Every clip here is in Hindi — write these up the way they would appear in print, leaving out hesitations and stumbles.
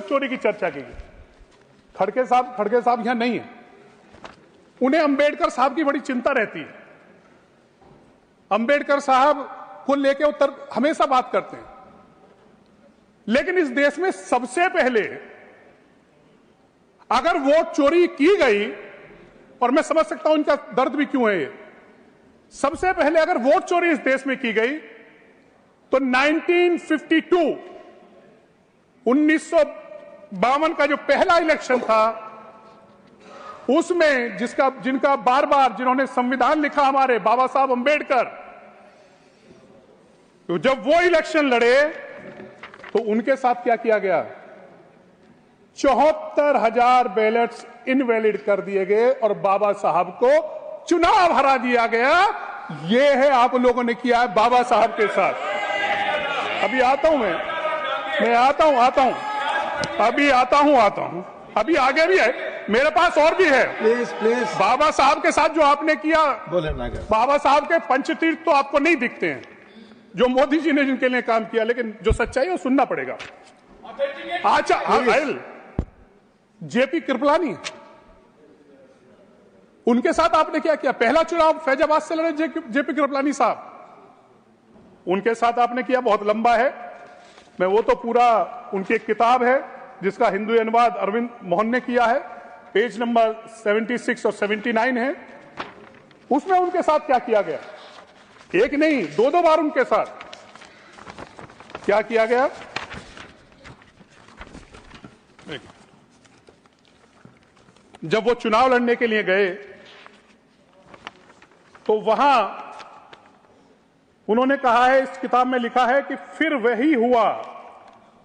वोट चोरी की चर्चा की गई। खड़गे साहब यहां नहीं है, उन्हें अंबेडकर साहब की बड़ी चिंता रहती है। अंबेडकर साहब को लेकर उत्तर हमेशा बात करते हैं, लेकिन इस देश में सबसे पहले अगर वोट चोरी की गई, और मैं समझ सकता हूं इनका दर्द भी क्यों है, सबसे पहले अगर वोट चोरी इस देश में की गई तो 1952 1952 का जो पहला इलेक्शन था, उसमें जिनका बार बार जिन्होंने संविधान लिखा हमारे बाबा साहब अंबेडकर, तो जब वो इलेक्शन लड़े तो उनके साथ क्या किया गया, 74,000 बैलेट्स इनवैलिड कर दिए गए और बाबा साहब को चुनाव हरा दिया गया। ये है आप लोगों ने किया है बाबा साहब के साथ। अभी आता हूं, मैं आता हूं, अभी आगे भी है, मेरे पास और भी है। प्लीज बाबा साहब के साथ जो आपने किया, बोले ना, बाबा साहब के पंचतीर्थ तो आपको नहीं दिखते हैं, जो मोदी जी ने जिनके लिए काम किया, लेकिन जो सच्चाई है वो सुनना पड़ेगा। अच्छा, जेपी कृपलानी, उनके साथ आपने क्या किया? पहला चुनाव फैजाबाद से लड़े जेपी कृपलानी साहब, उनके साथ आपने किया, बहुत लंबा है, मैं वो तो पूरा, उनकी एक किताब है जिसका हिंदी अनुवाद अरविंद मोहन ने किया है, पेज नंबर 76 और 79 है, उसमें उनके साथ क्या किया गया, एक नहीं दो बार उनके साथ क्या किया गया। जब वो चुनाव लड़ने के लिए गए तो वहां उन्होंने कहा है, इस किताब में लिखा है कि फिर वही हुआ,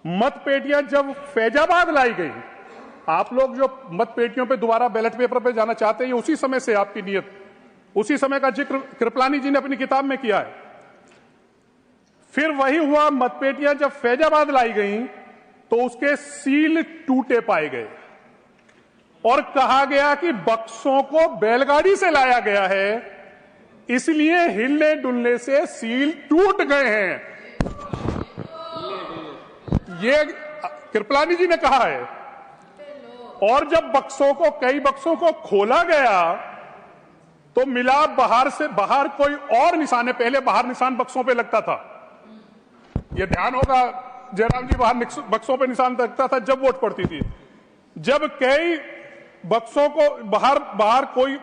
मतपेटियां जब फैजाबाद लाई गई, आप लोग जो मतपेटियों पे दोबारा बैलेट पेपर पे जाना चाहते हैं, उसी समय से आपकी नियत, उसी समय का जिक्र कृपलानी जी ने अपनी किताब में किया है। फिर वही हुआ, मतपेटियां जब फैजाबाद लाई गई तो उसके सील टूटे पाए गए और कहा गया कि बक्सों को बैलगाड़ी से लाया गया है, इसलिए हिलने डुलने से सील टूट गए हैं। ये कृपलानी जी ने कहा है। और जब कई बक्सों को खोला गया तो मिला बाहर कोई और निशान है, पहले बाहर निशान बक्सों पे लगता था, यह ध्यान होगा जयराम जी, बाहर बक्सों पे निशान लगता था जब वोट पड़ती थी। जब कई बक्सों को बाहर कोई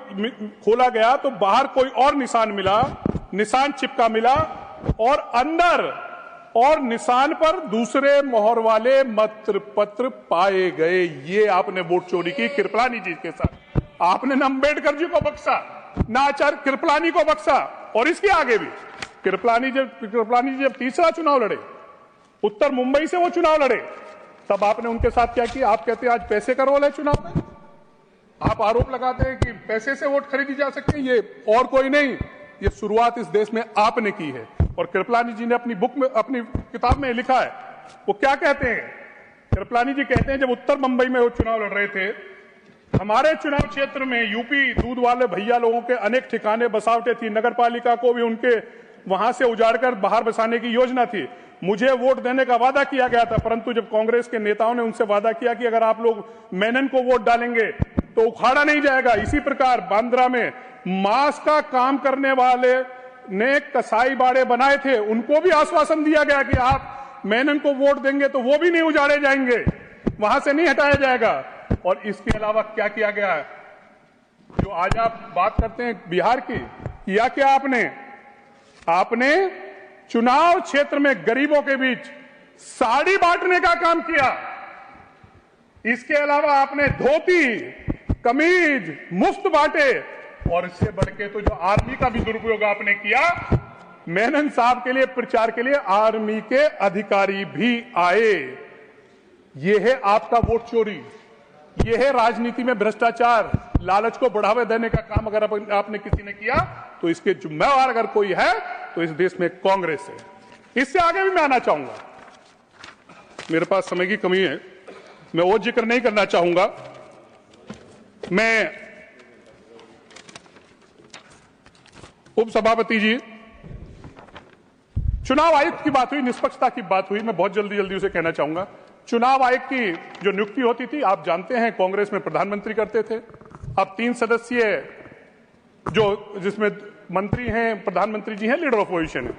खोला गया तो बाहर कोई और निशान मिला, निशान चिपका मिला, और अंदर और निशान पर दूसरे मोहर वाले पत्र पाए गए। ये आपने वोट चोरी की कृपलानी जी के साथ। आपने न अंबेडकर जी को बख्शा, ना आचार्य कृपलानी को बख्शा, और इसके आगे भी कृपलानी जी जब तीसरा चुनाव लड़े, उत्तर मुंबई से वो चुनाव लड़े, तब आपने उनके साथ क्या किया? आप कहते हैं आज पैसे का रोल है चुनाव में, आप आरोप लगाते हैं कि पैसे से वोट खरीदी जा सकती है, ये और कोई नहीं, ये शुरुआत इस देश में आपने की है। और कृपलानी जी ने अपनी बुक में, अपनी किताब में लिखा है, वो क्या कहते हैं? कृपलानी जी कहते हैं, जब उत्तर मुंबई में वो चुनाव लड़ रहे थे, हमारे चुनाव क्षेत्र में यूपी दूध वाले भैया लोगों के अनेक ठिकाने बसावटें थी, नगर पालिका को भी उनके वहां से उजाड़कर बाहर बसाने की योजना थी। मुझे वोट देने का वादा किया गया था, परंतु जब कांग्रेस के नेताओं ने उनसे वादा किया कि अगर आप लोग मेनन को वोट डालेंगे तो उखाड़ा नहीं जाएगा। इसी प्रकार बांद्रा में मांस का काम करने वाले ने कसाई बाड़े बनाए थे, उनको भी आश्वासन दिया गया कि आप मेनन को वोट देंगे तो वो भी नहीं उजाड़े जाएंगे, वहां से नहीं हटाया जाएगा। और इसके अलावा क्या किया गया है? जो आज आप बात करते हैं बिहार की, किया क्या आपने चुनाव क्षेत्र में गरीबों के बीच साड़ी बांटने का काम किया। इसके अलावा आपने धोती कमीज मुफ्त बांटे, और इससे बढ़ के तो जो आर्मी का भी दुरुपयोग आपने किया, मेनन साहब के लिए प्रचार के लिए आर्मी के अधिकारी भी आए। यह है आपका वोट चोरी, यह है राजनीति में भ्रष्टाचार, लालच को बढ़ावा देने का काम अगर आपने किसी ने किया तो इसके जिम्मेवार अगर कोई है तो इस देश में कांग्रेस है। इससे आगे भी मैं आना चाहूंगा, मेरे पास समय की कमी है, मैं वो जिक्र नहीं करना चाहूंगा। मैं उपसभापति जी, चुनाव आयुक्त की बात हुई, निष्पक्षता की बात हुई, मैं बहुत जल्दी उसे कहना चाहूंगा। चुनाव आयोग की जो नियुक्ति होती थी, आप जानते हैं कांग्रेस में प्रधानमंत्री करते थे। अब 3 सदस्यीय जो जिसमें मंत्री हैं, प्रधानमंत्री जी हैं, लीडर ऑफ अपोजिशन है।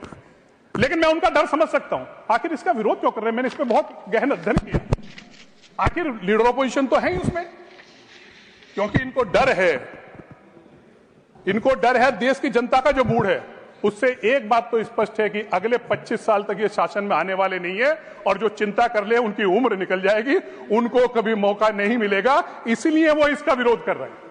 लेकिन मैं उनका डर समझ सकता हूं, आखिर इसका विरोध क्यों कर रहे हैं। मैंने इस पर बहुत गहन अध्ययन किया। आखिर लीडर ऑफ अपोजिशन तो है ही उसमें, क्योंकि इनको डर है देश की जनता का जो मूड है उससे। एक बात तो स्पष्ट है कि अगले 25 साल तक ये शासन में आने वाले नहीं है, और जो चिंता कर ले उनकी उम्र निकल जाएगी, उनको कभी मौका नहीं मिलेगा, इसलिए वो इसका विरोध कर रहे हैं।